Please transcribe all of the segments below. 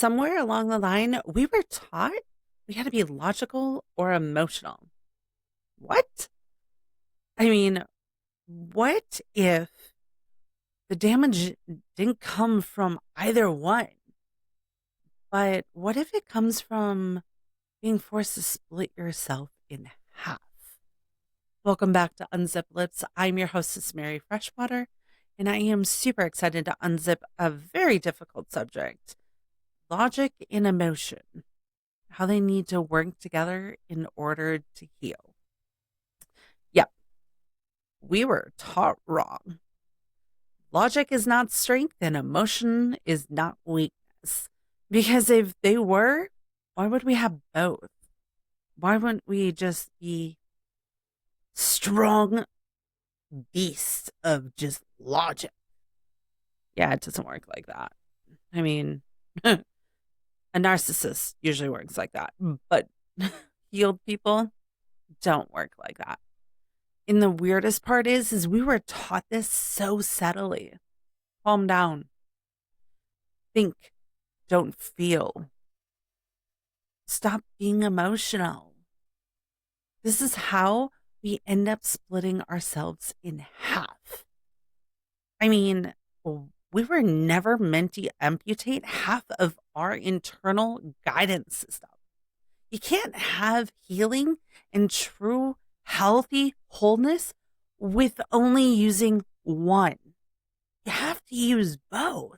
somewhere along the line, we were taught we had to be logical or emotional. What? I mean, what if the damage didn't come from either one? But what if it comes from being forced to split yourself in half? Welcome back to Unzipped Lips. I'm your hostess, Mary Freshwater, and I am super excited to unzip a very difficult subject: logic and emotion, how they need to work together in order to heal. Yep, we were taught wrong. Logic is not strength and emotion is not weakness. Because if they were, why would we have both? Why wouldn't we just be strong beasts of just logic? Yeah, it doesn't work like that. I mean, a narcissist usually works like that, but healed people don't work like that. And the weirdest part is we were taught this so subtly. Calm down. Think. Don't feel. Stop being emotional. This is how we end up splitting ourselves in half. I mean, we were never meant to amputate half of our internal guidance system. You can't have healing and true healthy wholeness with only using one. You have to use both.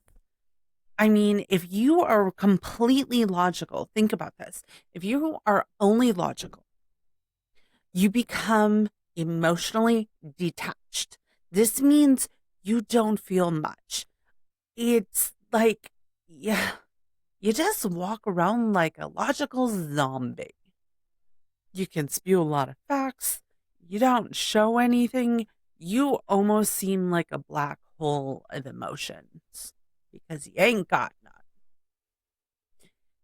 I mean, if you are completely logical, think about this. If you are only logical, you become emotionally detached. This means you don't feel much. It's like, yeah, you just walk around like a logical zombie. You can spew a lot of facts. You don't show anything. You almost seem like a black hole of emotions because you ain't got none.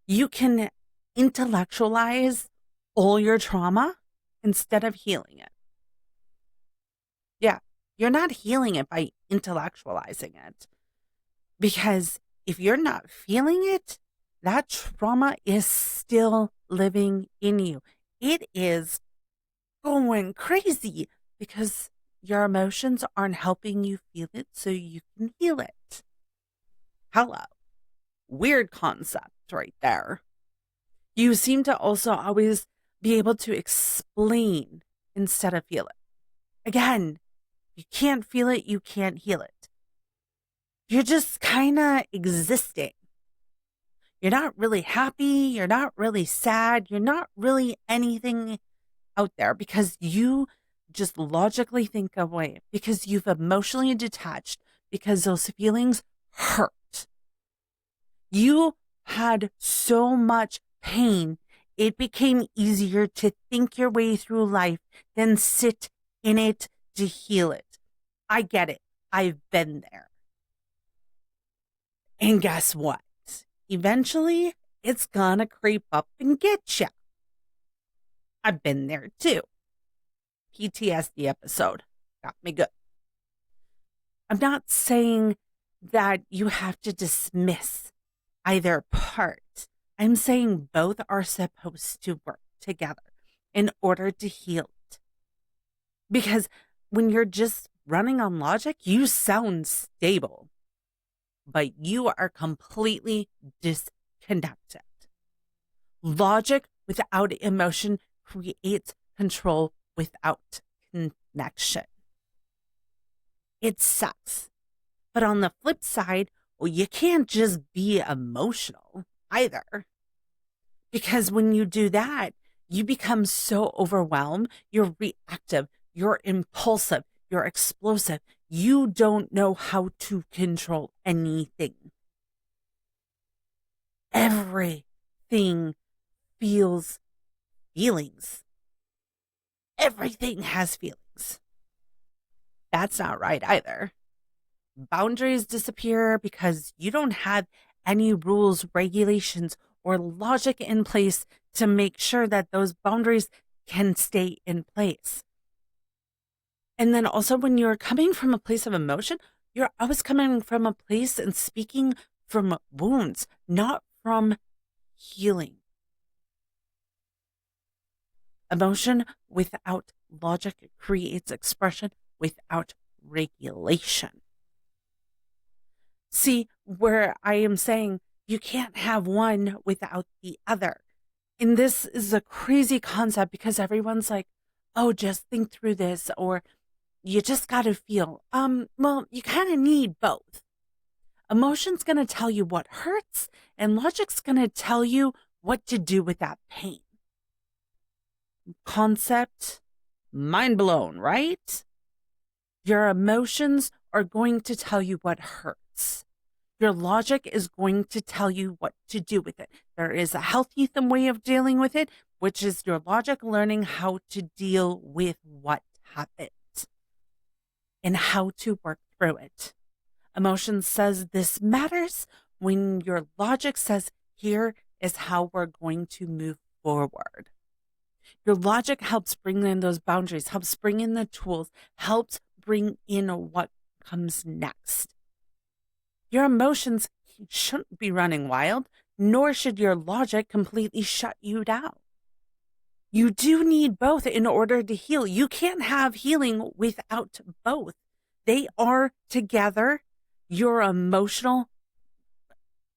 You can intellectualize all your trauma instead of healing it. Yeah, you're not healing it by intellectualizing it, because if you're not feeling it, that trauma is still living in you. It is going crazy because your emotions aren't helping you feel it so you can heal it. Hello. Weird concept right there. You seem to also always be able to explain instead of feel it. Again, you can't feel it, you can't heal it. You're just kind of existing. You're not really happy, you're not really sad, you're not really anything out there because you just logically think away, because you've emotionally detached, because those feelings hurt. You had so much pain, it became easier to think your way through life than sit in it to heal it. I get it. I've been there. And guess what? Eventually, it's gonna creep up and get you. I've been there too. PTSD episode got me good. I'm not saying that you have to dismiss either part. I'm saying both are supposed to work together in order to heal it. Because when you're just running on logic, you sound stable, but you are completely disconnected. Logic without emotion creates control without connection. It sucks. But on the flip side, well, you can't just be emotional either. Because when you do that, you become so overwhelmed, you're reactive, you're impulsive, you're explosive. You don't know how to control anything. Everything feels feelings. Everything has feelings. That's not right either. Boundaries disappear because you don't have any rules, regulations, or logic in place to make sure that those boundaries can stay in place. And then also, when you're coming from a place of emotion, you're always coming from a place and speaking from wounds, not from healing. Emotion without logic creates expression without regulation. See, where I am saying you can't have one without the other. And this is a crazy concept because everyone's like, oh, just think through this, or you just got to feel. Well, you kind of need both. Emotion's going to tell you what hurts, and logic's going to tell you what to do with that pain. Concept, mind blown, right? Your emotions are going to tell you what hurts. Your logic is going to tell you what to do with it. There is a healthy way of dealing with it, which is your logic learning how to deal with what happened and how to work through it. Emotion says this matters when your logic says here is how we're going to move forward. Your logic helps bring in those boundaries, helps bring in the tools, helps bring in what comes next. Your emotions shouldn't be running wild, nor should your logic completely shut you down. You do need both in order to heal. You can't have healing without both. They are together your emotional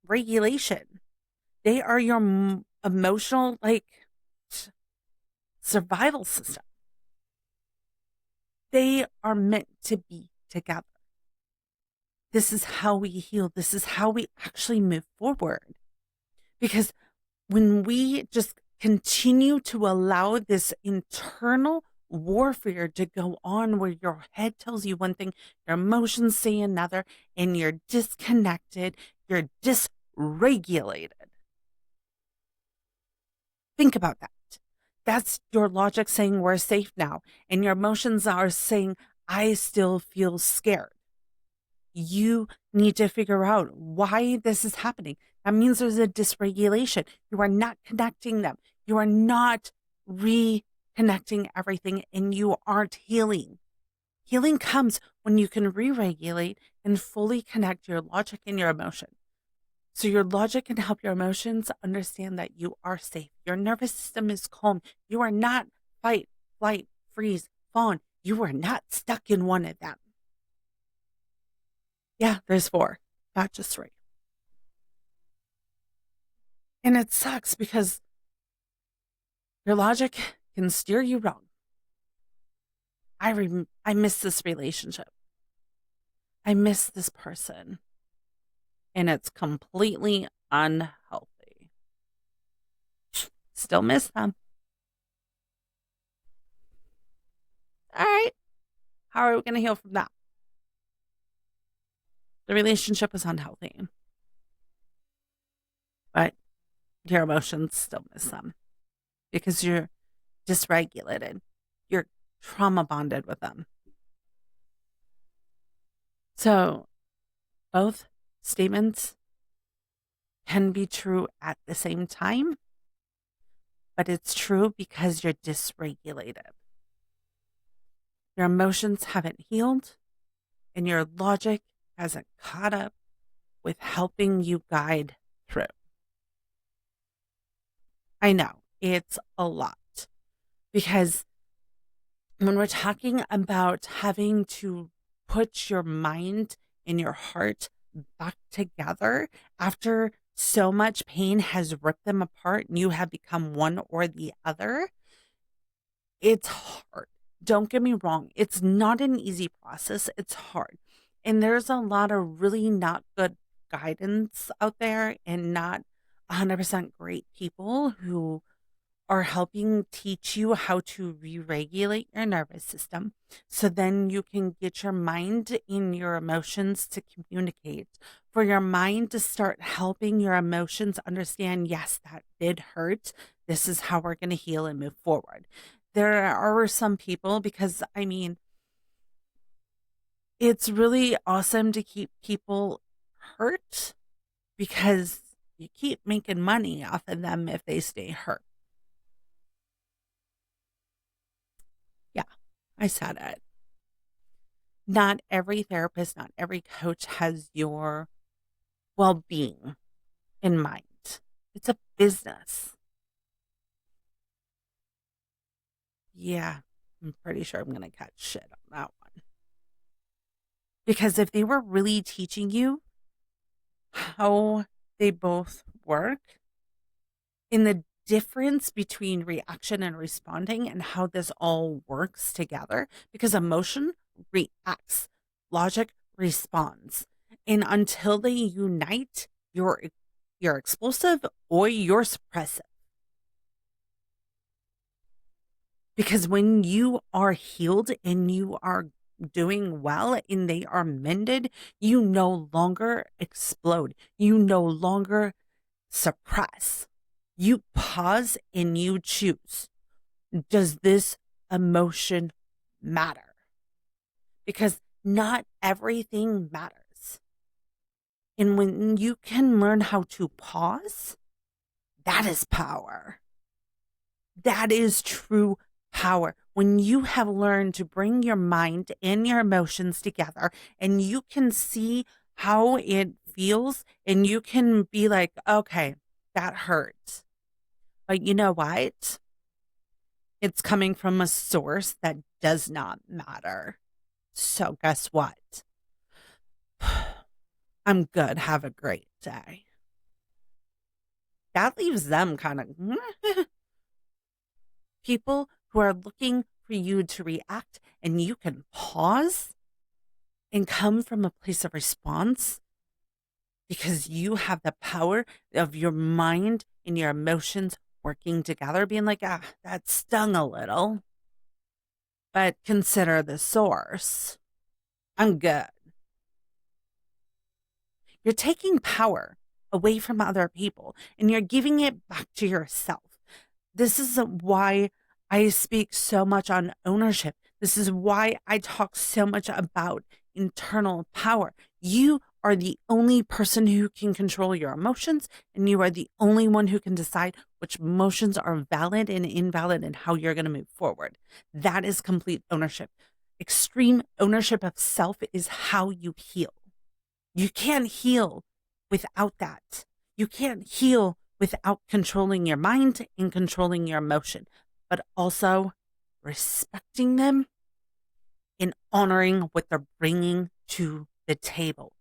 regulation. They are your emotional, survival system. They are meant to be together. This is how we heal. This is how we actually move forward. Because when we just continue to allow this internal warfare to go on where your head tells you one thing, your emotions say another, and you're disconnected, you're dysregulated. Think about that. That's your logic saying we're safe now. And your emotions are saying, I still feel scared. You need to figure out why this is happening. That means there's a dysregulation. You are not connecting them. You are not reconnecting everything, and you aren't healing. Healing comes when you can re-regulate and fully connect your logic and your emotion. So your logic can help your emotions understand that you are safe. Your nervous system is calm. You are not fight, flight, freeze, fawn. You are not stuck in one of them. Yeah, there's 4, not just 3. And it sucks because your logic can steer you wrong. I miss this relationship. I miss this person. And it's completely unhealthy. Still miss them. All right. How are we going to heal from that? The relationship is unhealthy. But your emotions still miss them because you're dysregulated. You're trauma bonded with them. So both statements can be true at the same time, but it's true because you're dysregulated. Your emotions haven't healed, and your logic hasn't caught up with helping you guide through. I know it's a lot because when we're talking about having to put your mind and your heart back together after so much pain has ripped them apart and you have become one or the other, it's hard. Don't get me wrong. It's not an easy process. It's hard. And there's a lot of really not good guidance out there and not 100% great people who are helping teach you how to re-regulate your nervous system so then you can get your mind and your emotions to communicate, for your mind to start helping your emotions understand, yes, that did hurt. This is how we're going to heal and move forward. There are some people, because it's really awesome to keep people hurt because you keep making money off of them if they stay hurt. Yeah, I said it. Not every therapist, not every coach has your well-being in mind. business. Yeah, I'm pretty sure I'm going to catch shit on that one. Because if they were really teaching you how they both work in the difference between reaction and responding and how this all works together, because emotion reacts, logic responds. And until they unite, you're explosive or you're suppressive. Because when you are healed and you are doing well and they are mended, you no longer explode. You no longer suppress. You pause and you choose. Does this emotion matter? Because not everything matters. And when you can learn how to pause, that is power. That is true power. When you have learned to bring your mind and your emotions together and you can see how it feels and you can be like, okay, that hurts. But you know what? It's coming from a source that does not matter. So guess what? I'm good. Have a great day. That leaves them kind of people who are looking for you to react and you can pause and come from a place of response because you have the power of your mind and your emotions working together, being like, that stung a little, but consider the source. I'm good. You're taking power away from other people and you're giving it back to yourself. This is why I speak so much on ownership. This is why I talk so much about internal power. You are the only person who can control your emotions, and you are the only one who can decide which emotions are valid and invalid and how you're going to move forward. That is complete ownership. Extreme ownership of self is how you heal. You can't heal without that. You can't heal without controlling your mind and controlling your emotion, but also respecting them and honoring what they're bringing to the table.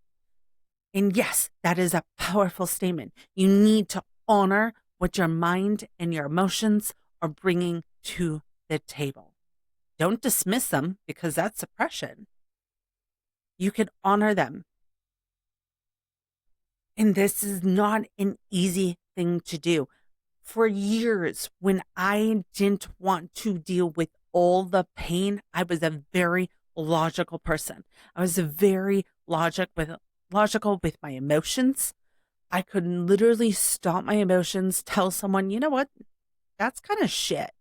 And yes, that is a powerful statement. You need to honor what your mind and your emotions are bringing to the table. Don't dismiss them because that's suppression. You can honor them. And this is not an easy thing to do. For years, when I didn't want to deal with all the pain, I was a very logical person. I was very logical with my emotions. I could literally stop my emotions, tell someone, you know what, that's kind of shit.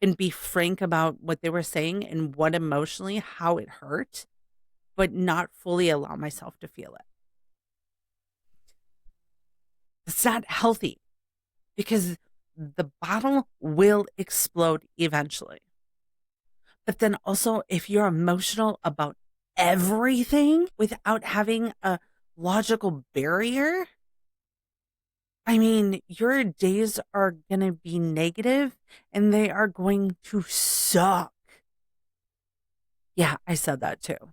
And be frank about what they were saying and what emotionally, how it hurt, but not fully allow myself to feel it. It's not healthy because the bottle will explode eventually. But then also, if you're emotional about everything without having a logical barrier, I mean, your days are going to be negative and they are going to suck. Yeah, I said that too.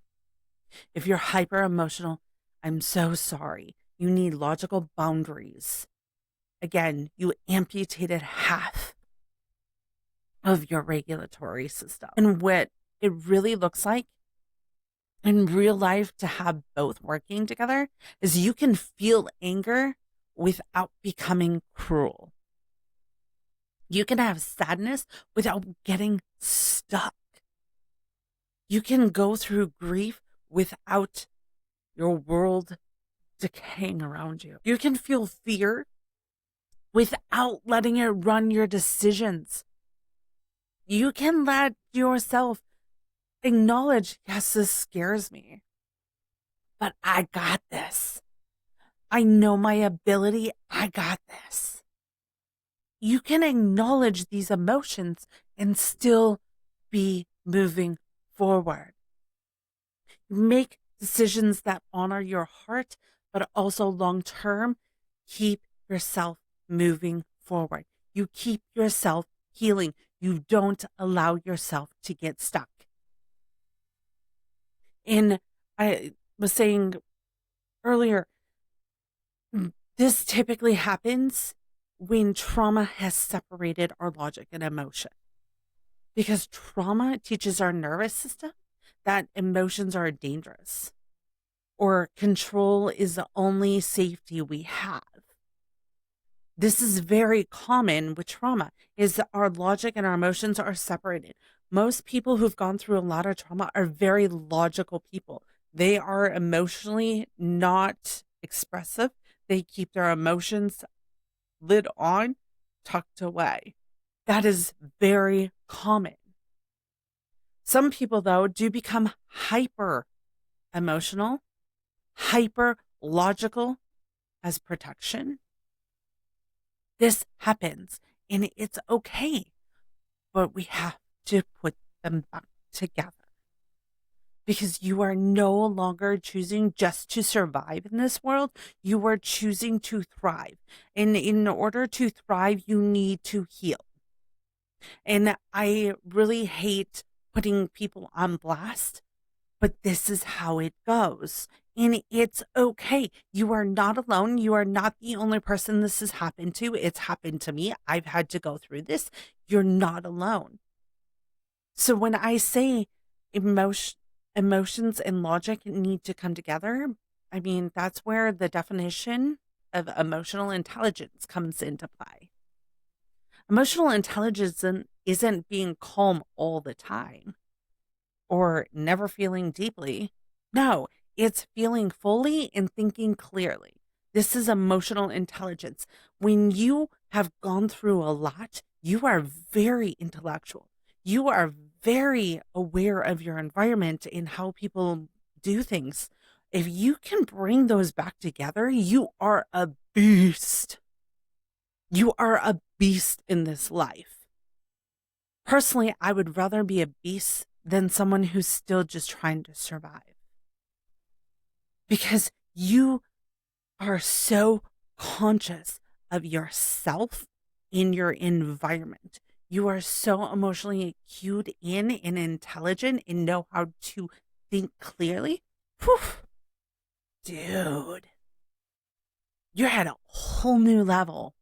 If you're hyper emotional, I'm so sorry. You need logical boundaries. Again, you amputated half of your regulatory system. And what it really looks like in real life to have both working together is you can feel anger without becoming cruel. You can have sadness without getting stuck. You can go through grief without your world decaying around you. You can feel fear without letting it run your decisions. You can let yourself acknowledge, yes, this scares me, but I got this. I know my ability. I got this. You can acknowledge these emotions and still be moving forward. Make decisions that honor your heart, but also long term, keep yourself moving forward. You keep yourself healing. You don't allow yourself to get stuck. And I was saying earlier, this typically happens when trauma has separated our logic and emotion. Because trauma teaches our nervous system that emotions are dangerous or control is the only safety we have. This is very common with trauma, is that our logic and our emotions are separated. Most people who've gone through a lot of trauma are very logical people. They are emotionally not expressive. They keep their emotions lid on, tucked away. That is very common. Some people, though, do become hyper emotional, hyper logical as protection. This happens and it's okay, but we have to put them back together because you are no longer choosing just to survive in this world. You are choosing to thrive. And in order to thrive, you need to heal. And I really hate putting people on blast, but this is how it goes. And it's okay. You are not alone. You are not the only person this has happened to. It's happened to me. I've had to go through this. You're not alone. So when I say emotions and logic need to come together, I mean, that's where the definition of emotional intelligence comes into play. Emotional intelligence isn't being calm all the time or never feeling deeply. No, it's feeling fully and thinking clearly. This is emotional intelligence. When you have gone through a lot, you are very intellectual. You are very aware of your environment and how people do things. If you can bring those back together, you are a beast. You are a beast in this life. Personally, I would rather be a beast than someone who's still just trying to survive. Because you are so conscious of yourself in your environment. You are so emotionally cued in and intelligent and know how to think clearly. Whew, dude, you're at a whole new level.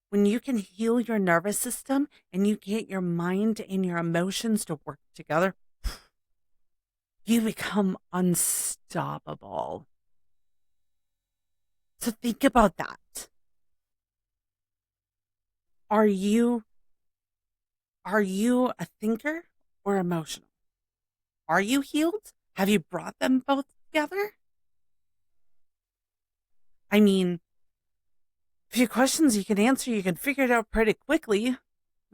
When you can heal your nervous system and you get your mind and your emotions to work together, you become unstoppable. So think about that. Are you a thinker or emotional? Are you healed? Have you brought them both together? I mean, a few questions you can answer, you can figure it out pretty quickly.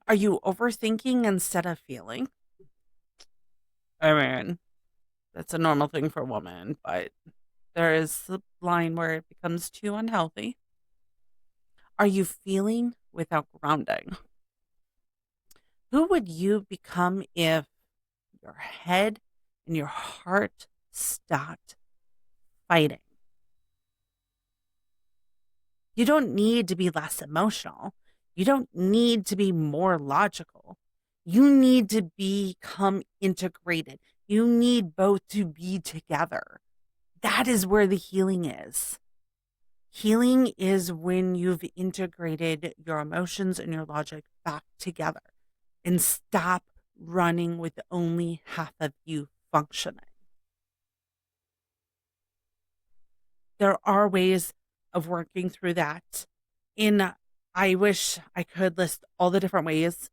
Are you overthinking instead of feeling? I mean, that's a normal thing for a woman, but there is a line where it becomes too unhealthy. Are you feeling without grounding? Who would you become if your head and your heart stopped fighting? You don't need to be less emotional. You don't need to be more logical. You need to become integrated. You need both to be together. That is where the healing is. Healing is when you've integrated your emotions and your logic back together and stop running with only half of you functioning. There are ways of working through that. In I wish I could list all the different ways.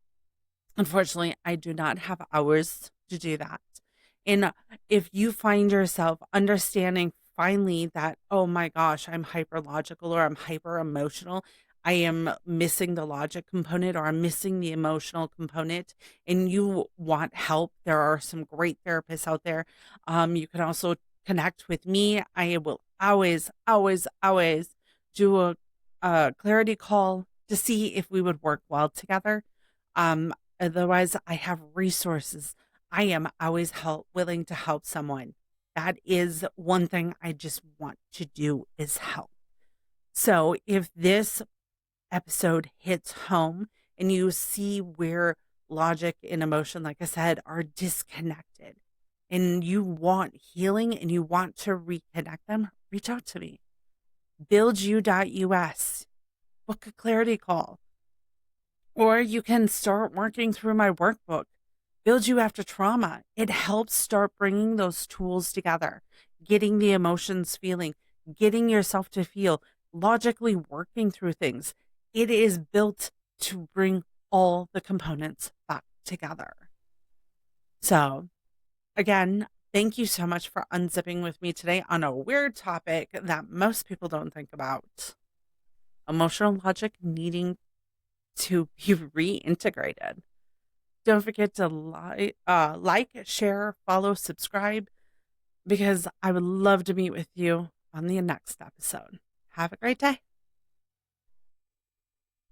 Unfortunately, I do not have hours to do that. And if you find yourself understanding finally that, oh my gosh, I'm hyper logical or I'm hyper emotional, I am missing the logic component or I'm missing the emotional component, and you want help, there are some great therapists out there. You can also connect with me. I will always, always, always do a clarity call to see if we would work well together. Um, Otherwise, I have resources. I am always willing to help someone. That is one thing I just want to do is help. So if this episode hits home and you see where logic and emotion, like I said, are disconnected and you want healing and you want to reconnect them, reach out to me. buildyou.us, book a clarity call. Or you can start working through my workbook, Build You After Trauma. It helps start bringing those tools together, getting the emotions feeling, getting yourself to feel, logically working through things. It is built to bring all the components back together. So, again, thank you so much for unzipping with me today on a weird topic that most people don't think about. Emotional logic needing to be reintegrated. Don't forget to like, share, follow, subscribe, because I would love to meet with you on the next episode. Have a great day.